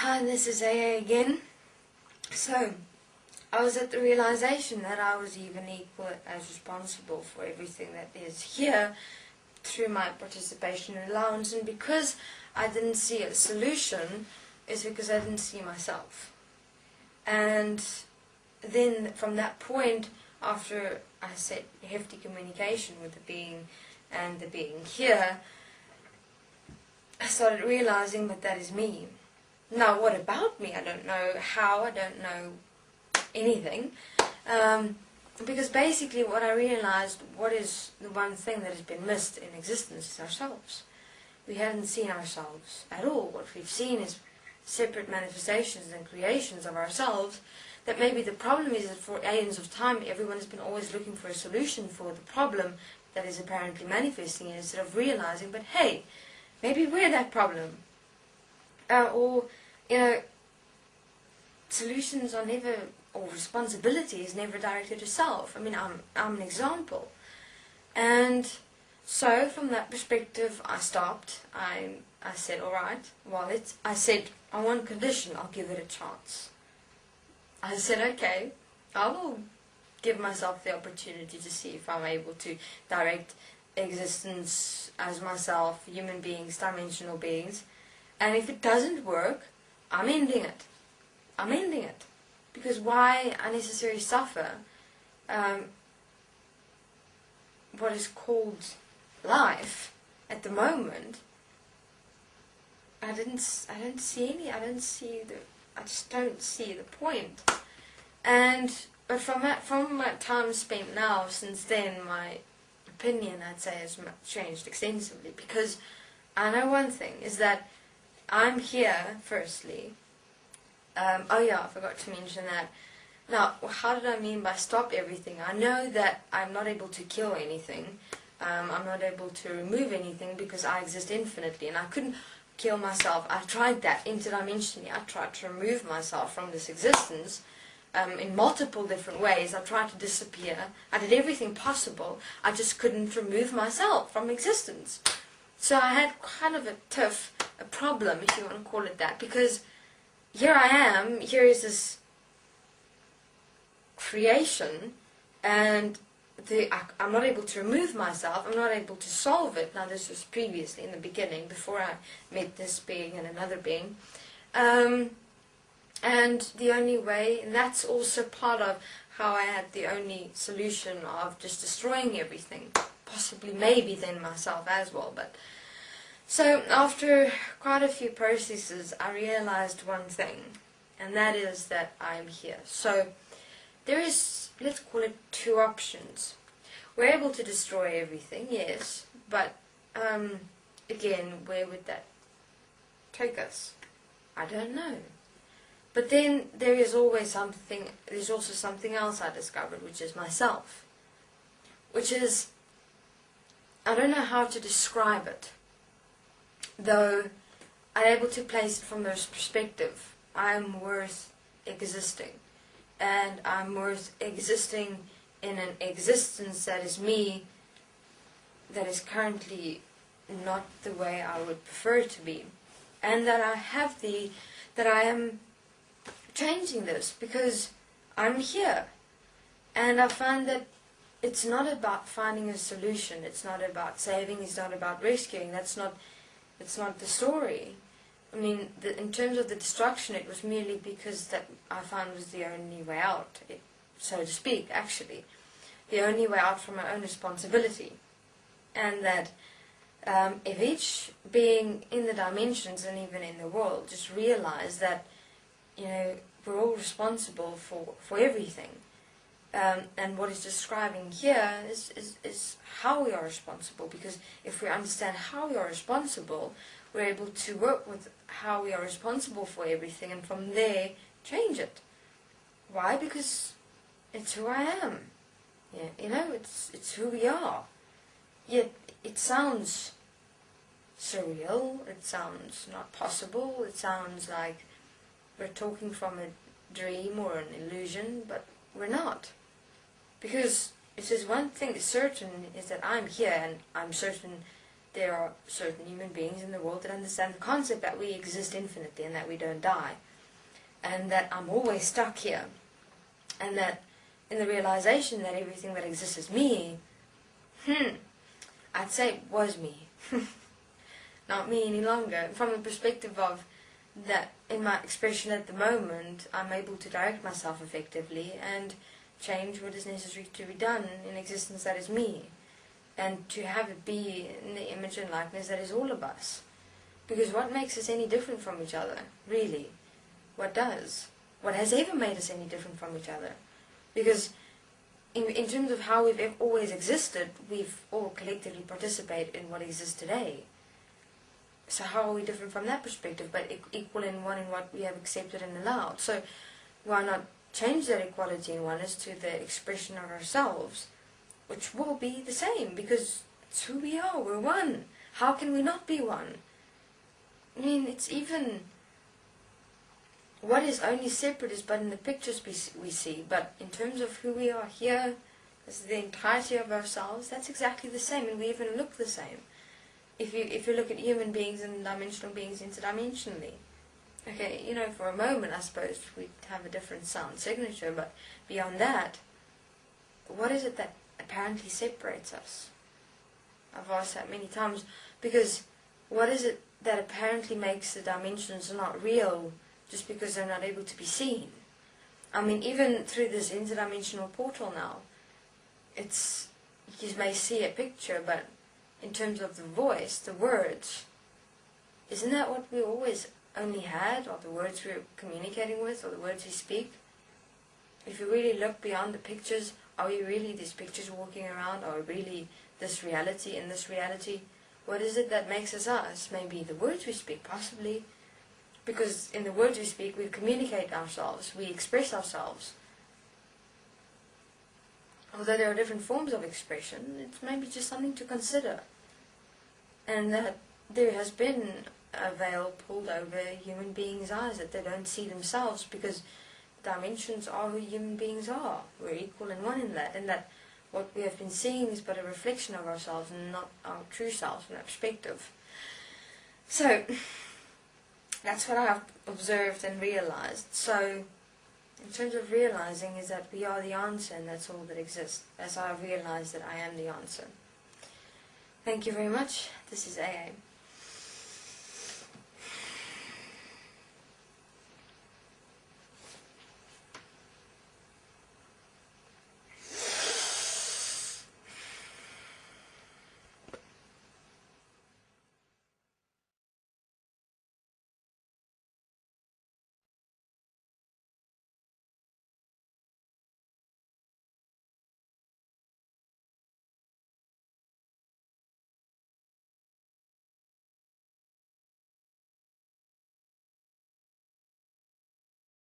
Hi, this is AA again. So, I was at the realization that I was even equal as responsible for everything that is here through my participation and allowance, and because I didn't see a solution is because I didn't see myself. And then from that point, after I said hefty communication with the being and the being here, I started realizing that that is me. Now, what about me? I don't know how, I don't know anything. Because basically what I realized, what is the one thing that has been missed in existence is ourselves. We haven't seen ourselves at all. What we've seen is separate manifestations and creations of ourselves. That maybe the problem is that for aeons of time everyone has been always looking for a solution for the problem that is apparently manifesting, instead of realizing, but hey, maybe we're that problem. Or, you know, solutions are never, or responsibility is never directed to self. I mean, I'm an example. And so from that perspective I stopped. I said, alright, well, I said, on one condition, I'll give it a chance. I said, okay, I will give myself the opportunity to see if I'm able to direct existence as myself, human beings, dimensional beings. And if it doesn't work, I'm ending it. I'm ending it. Because why unnecessarily suffer what is called life at the moment? I just don't see the point. But from my time spent now, since then, my opinion, I'd say, has changed extensively. Because I know one thing, is that I'm here, firstly. Oh yeah, I forgot to mention that. Now, how did I mean by stop everything? I know that I'm not able to kill anything. I'm not able to remove anything because I exist infinitely, and I couldn't kill myself. I tried that interdimensionally. I tried to remove myself from this existence in multiple different ways. I tried to disappear. I did everything possible. I just couldn't remove myself from existence. So I had kind of a problem, if you want to call it that, because here I am, here is this creation, and I'm not able to remove myself, I'm not able to solve it. Now, this was previously, in the beginning, before I met this being and another being. And the only way, and that's also part of how I had the only solution of just destroying everything, possibly maybe then myself as well. But so after quite a few processes, I realized one thing, and that is that I'm here. So there is, let's call it, two options. We're able to destroy everything, yes, but again, where would that take us? I don't know. But then there is always something, there's also something else I discovered, which is myself. Which is, I don't know how to describe it, though I'm able to place it from this perspective. I'm worth existing. And I'm worth existing in an existence that is me, that is currently not the way I would prefer it to be. And that I am changing this because I'm here. And I find that it's not about finding a solution, it's not about saving, it's not about rescuing, it's not the story. I mean, in terms of the destruction, it was merely because that I found was the only way out, so to speak, actually. The only way out from my own responsibility. And that if each being in the dimensions and even in the world just realize that, you know, we're all responsible for everything. And what it's describing here is how we are responsible. Because if we understand how we are responsible, we're able to work with how we are responsible for everything, and from there change it. Why? Because it's who I am. Yeah, you know, it's who we are. Yet it sounds surreal, it sounds not possible, it sounds like we're talking from a dream or an illusion, but we're not. Because it is one thing is certain, is that I'm here, and I'm certain there are certain human beings in the world that understand the concept that we exist infinitely and that we don't die, and that I'm always stuck here, and that in the realization that everything that exists is me, I'd say it was me, not me any longer. From the perspective of that, in my expression at the moment, I'm able to direct myself effectively and change what is necessary to be done in existence that is me, and to have it be in the image and likeness that is all of us. Because what makes us any different from each other, really? What does? What has ever made us any different from each other? Because in terms of how we've always existed, we've all collectively participated in what exists today. So how are we different from that perspective, but equal in one in what we have accepted and allowed? So why not change that equality in oneness to the expression of ourselves, which will be the same, because it's who we are, we're one. How can we not be one? I mean, it's even, what is only separate is but in the pictures we see, but in terms of who we are here, as the entirety of ourselves, that's exactly the same, and we even look the same. If you look at human beings and dimensional beings interdimensionally, okay, for a moment I suppose we'd have a different sound signature, but beyond that, what is it that apparently separates us? I've asked that many times, because what is it that apparently makes the dimensions not real just because they're not able to be seen? I mean, even through this interdimensional portal now, you may see a picture, but in terms of the voice, the words, isn't that what we always only had, or the words we're communicating with, or the words we speak? If you really look beyond the pictures, are we really these pictures walking around? Are we really this reality in this reality? What is it that makes us us? Maybe the words we speak, possibly. Because in the words we speak, we communicate ourselves, we express ourselves. Although there are different forms of expression, it's maybe just something to consider. And that there has been a veil pulled over human beings' eyes, that they don't see themselves, because dimensions are who human beings are. We're equal and one in that, and that what we have been seeing is but a reflection of ourselves and not our true selves from that perspective. So, that's what I have observed and realized. So, in terms of realizing, is that we are the answer, and that's all that exists, as I have realized that I am the answer. Thank you very much. This is AA.